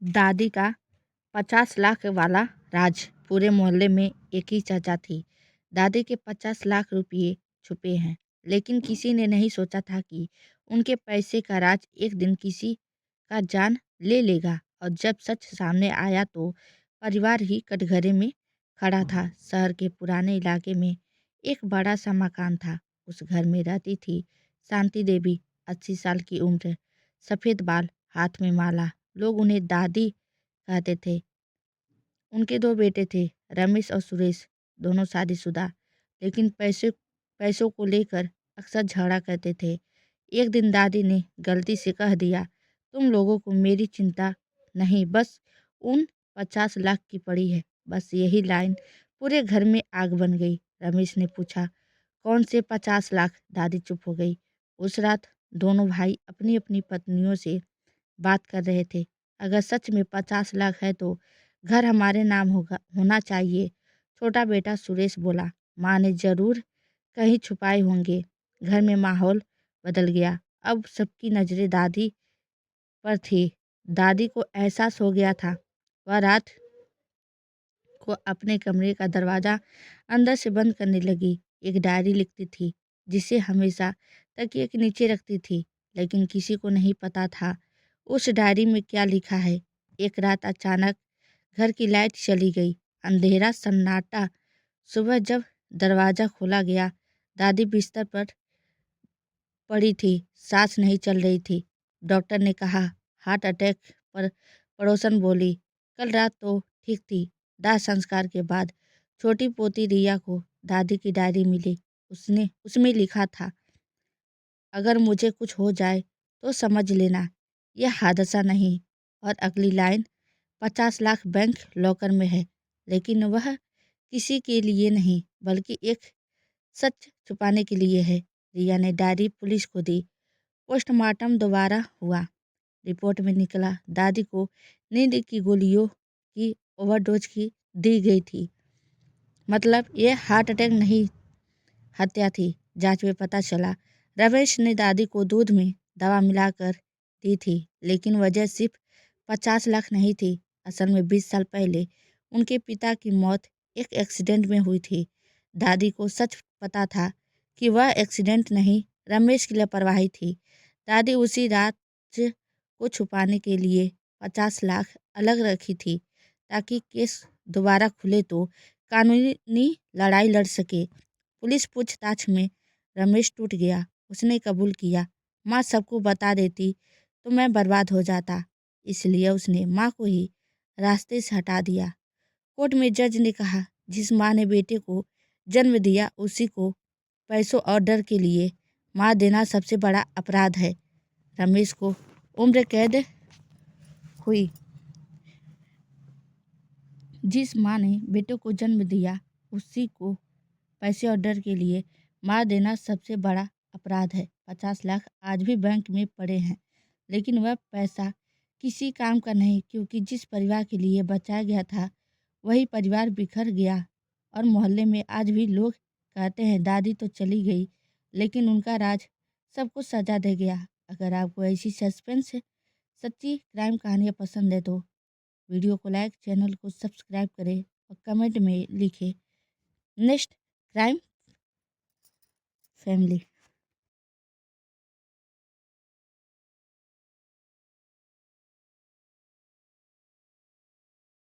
दादी का 50 लाख वाला राज। पूरे मोहल्ले में एक ही चर्चा थी, दादी के 50 लाख रुपये छुपे हैं। लेकिन किसी ने नहीं सोचा था कि उनके पैसे का राज एक दिन किसी का जान ले लेगा। और जब सच सामने आया तो परिवार ही कटघरे में खड़ा था। शहर के पुराने इलाके में एक बड़ा सा मकान था। उस घर में रहती थी शांति देवी, 80 साल की उम्र, सफ़ेद बाल, हाथ में माला। लोग उन्हें दादी कहते थे। उनके 2 बेटे थे, रमेश और सुरेश, दोनों शादीशुदा, लेकिन पैसों को लेकर अक्सर झगड़ा करते थे। एक दिन दादी ने गलती से कह दिया, तुम लोगों को मेरी चिंता नहीं, बस उन 50 लाख की पड़ी है। बस यही लाइन पूरे घर में आग बन गई। रमेश ने पूछा, कौन से 50 लाख? दादी चुप हो गई। उस रात दोनों भाई अपनी अपनी पत्नियों से बात कर रहे थे। अगर सच में 50 लाख है तो घर हमारे नाम होना चाहिए। छोटा बेटा सुरेश बोला, माँ ने जरूर कहीं छुपाए होंगे। घर में माहौल बदल गया। अब सबकी नजरें दादी पर थी। दादी को एहसास हो गया था। वह रात को अपने कमरे का दरवाज़ा अंदर से बंद करने लगी। एक डायरी लिखती थी, जिसे हमेशा तकिए के नीचे रखती थी, लेकिन किसी को नहीं पता था उस डायरी में क्या लिखा है। एक रात अचानक घर की लाइट चली गई। अंधेरा सन्नाटा। सुबह जब दरवाज़ा खोला गया, दादी बिस्तर पर पड़ी थी, सांस नहीं चल रही थी। डॉक्टर ने कहा हार्ट अटैक। पर पड़ोसन बोली, कल रात तो ठीक थी। दाह संस्कार के बाद छोटी पोती रिया को दादी की डायरी मिली। उसमें लिखा था, अगर मुझे कुछ हो जाए तो समझ लेना यह हादसा नहीं। और अगली लाइन, 50 लाख बैंक लॉकर में है, लेकिन वह किसी के लिए नहीं, बल्कि एक सच छुपाने के लिए है। रिया ने डायरी पुलिस को दी। पोस्टमार्टम दोबारा हुआ। रिपोर्ट में निकला, दादी को नींद की गोलियों की ओवरडोज की दी गई थी। मतलब ये हार्ट अटैक नहीं, हत्या थी। जांच में पता चला, रमेश ने दादी को दूध में दवा मिलाकर दी थी, लेकिन वजह सिर्फ 50 लाख नहीं थी। असल में 20 साल पहले उनके पिता की मौत एक एक्सीडेंट में हुई थी। दादी को सच पता था कि वह एक्सीडेंट नहीं, रमेश की लापरवाही थी। दादी उसी रात को छुपाने के लिए 50 लाख अलग रखी थी, ताकि केस दोबारा खुले तो कानूनी लड़ाई लड़ सके। पुलिस पूछताछ में रमेश टूट गया। उसने कबूल किया, माँ सबको बता देती तो मैं बर्बाद हो जाता, इसलिए उसने माँ को ही रास्ते से हटा दिया। कोर्ट में जज ने कहा, जिस माँ ने बेटे को जन्म दिया उसी को पैसों और डर के लिए मार देना सबसे बड़ा अपराध है। रमेश को उम्र कैद हुई। जिस माँ ने बेटे को जन्म दिया उसी को पैसे और डर के लिए मार देना सबसे बड़ा अपराध है। 50 लाख आज भी बैंक में पड़े हैं, लेकिन वह पैसा किसी काम का नहीं, क्योंकि जिस परिवार के लिए बचाया गया था वही परिवार बिखर गया। और मोहल्ले में आज भी लोग कहते हैं, दादी तो चली गई, लेकिन उनका राज सबको सजा दे गया। अगर आपको ऐसी सस्पेंस सच्ची क्राइम कहानियाँ पसंद है तो वीडियो को लाइक, चैनल को सब्सक्राइब करें और कमेंट में लिखें नेक्स्ट क्राइम फैमिली।